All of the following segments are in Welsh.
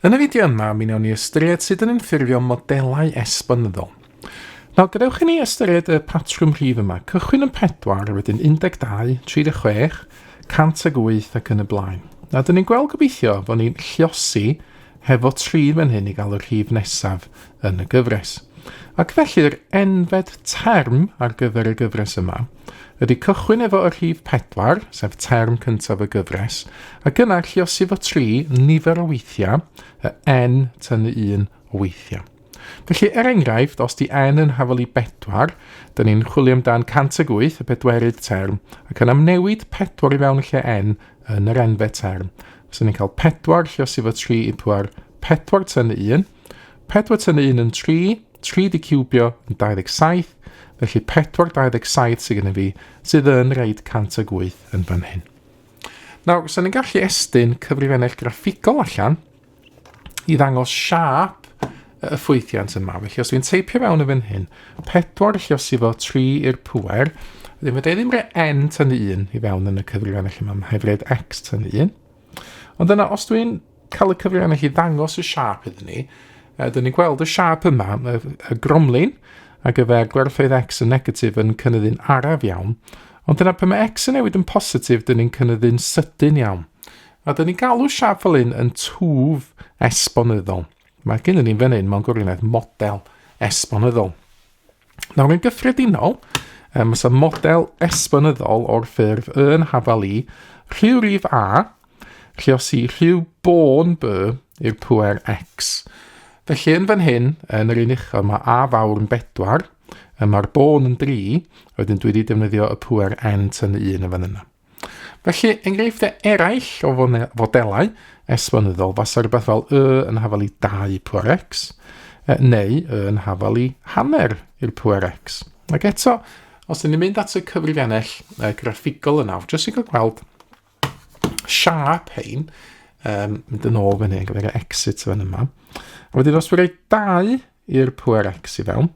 Yn y fideo yma, mi wnawn ni ystyried sut yn ffurfio modelau esbonyddol. Nawr, gadewch i ni ystyried y patrwm rhif yma. Cychwyn yn 4, wedyn 12, 36, 108 ac yn y blaen. Nawr, dyn ni'n gweld gobeithio bod ni'n lluosi hefo 3 fan hyn i gael y rhif nesaf yn y gyfres. Ac felly'r enfed term ar gyfer y gyfres yma ydy cychwyn efo y rhif 4, sef term cyntaf y gyfres, ac yna lluosi fo 3 nifer o weithiau, y n tynnu 1 o weithiau. Felly, enghraifft, os di n yn hafel i 4, dyn ni'n chwilio amdan 108, y bedwerydd term, ac yn amnewid 4 i fewn lle n yn yr enfed term. So ni'n cael 4 lluosi fo 3 i pŵer 4 tynnu 1, 4 tynnu 1 yn 3, 3 di cwbio yn 27, felly 4 27 sydd gyda fi, sydd yn reid 108 yn fan hyn. Nawr, so ni'n gallu estyn cyfrifennell graffigol allan i ddangos siap y ffwythiant yma. Felly, os dwi'n teipio fewn y fan hyn, 4 lluosi fo 3 i'r pŵer, ddim yn rhaid n tynnu 1 i fewn yn y cyfrifennell yma, mae hefyd x tynnu 1. Ond yna, os dwi'n cael y cyfrifennell i ddangos y siap iddyn ni, dyn ni'n gweld y siap yma, y gromlin, a gyfer gwerthoedd x yn negatif yn cynyddu'n araf iawn, ond dyna pan mae x yn newid yn positif, dyn ni'n cynyddu'n sydyn iawn. A dyn ni'n galw siap fel un yn twf esbonyddol. Mae gen ni'n fan hyn mewn gwirionedd model esbonyddol. Nawr yn gyffredinol, mae model esbonyddol o'r ffurf yn hafal i rhyw rhif a, lluosi rhyw bôn b i'r pŵer x. Felly yn fan hyn, yn yr un uchel, mae a fawr yn 4, mae'r bôn yn 3, wedyn dwi wedi defnyddio y pŵer n tynnu 1 yn fan yna. Felly, enghreiffau eraill o fodelau esbonyddol, fasa rhywbeth fel yn hafal i 2 pŵer x, neu yn hafal i hanner i'r pŵer x. Ac eto, os ydym ni'n mynd at y cyfrifennell graffigol yna, jyst i gael gweld siap hein, mynd yn ôl fan hyn, gyda'r exit fan yma. A wedyn os dwi'n rhoi 2 i'r pŵer x i fewn,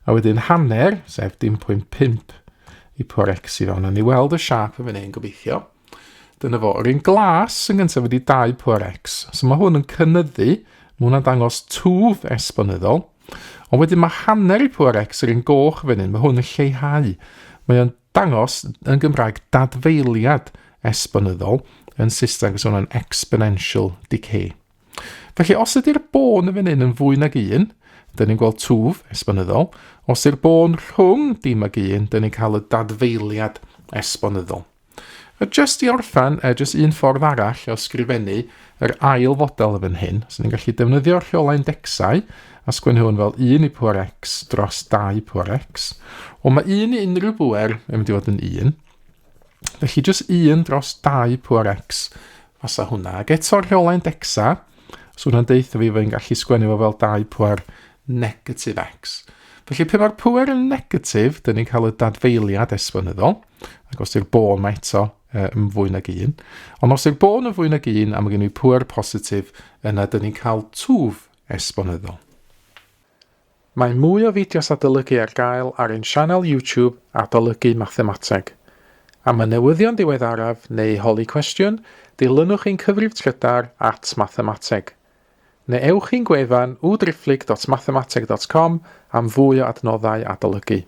a wedyn hanner, sef 0.5 i pŵer x i fewn, a ni weld y siap yn fan hyn gobeithio. Dyna fo, yr un glas yn gyntaf wedi 2 pŵer x. So mae hwn yn cynyddu, mae hwnna'n dangos twf esbonyddol, ond wedyn mae hanner i pŵer x yr un goch fan hyn, mae hwn yn lleihau. Mae o'n dangos yn Gymraeg ddadfeiliad esbonyddol, yn Saesneg os hwnna'n exponential decay. Felly, os ydy'r bôn yn fan hyn yn fwy nag 1, dyn ni'n gweld twf esbonyddol. Os yw'r bôn rhwng dim ag 1, dyn ni'n cael y ddadfeiliad esbonyddol. A jyst i orffan, jyst un ffordd arall o sgrifennu yr ail fodel yn fan hyn. So ni'n gallu defnyddio rheolau indexau a sgwennu hwn fel 1 i pŵer x dros 2 pŵer x. Ond mae 1 i unrhyw bŵer yn mynd i fod yn 1. Felly, jyst 1 dros 2 pŵer x fasa hwnna. Ac eto rheolau indexa, so hwnna'n deitha fi fe'n gallu sgwennu fo fel 2 pŵer negatif x. Felly, pe mae'r pŵer yn negatif, dyn ni'n cael y ddadfeiliad esbonyddol, ac os yw'r bôn mae eto yn fwy nag 1. Ond os yw'r bôn yn fwy nag 1, a mae gen i pŵer positif, yna dyn ni'n cael twf esbonyddol. Mae mwy o fideos adolygu ar gael ar ein sianel YouTube Adolygu Mathemateg. Am y newyddion diweddaraf neu holi cwestiwn, dilynwch ein cyfrif trydar @mathemateg. Neu ewch i'n gwefan www.mathemateg.com am fwy o adnoddau adolygu.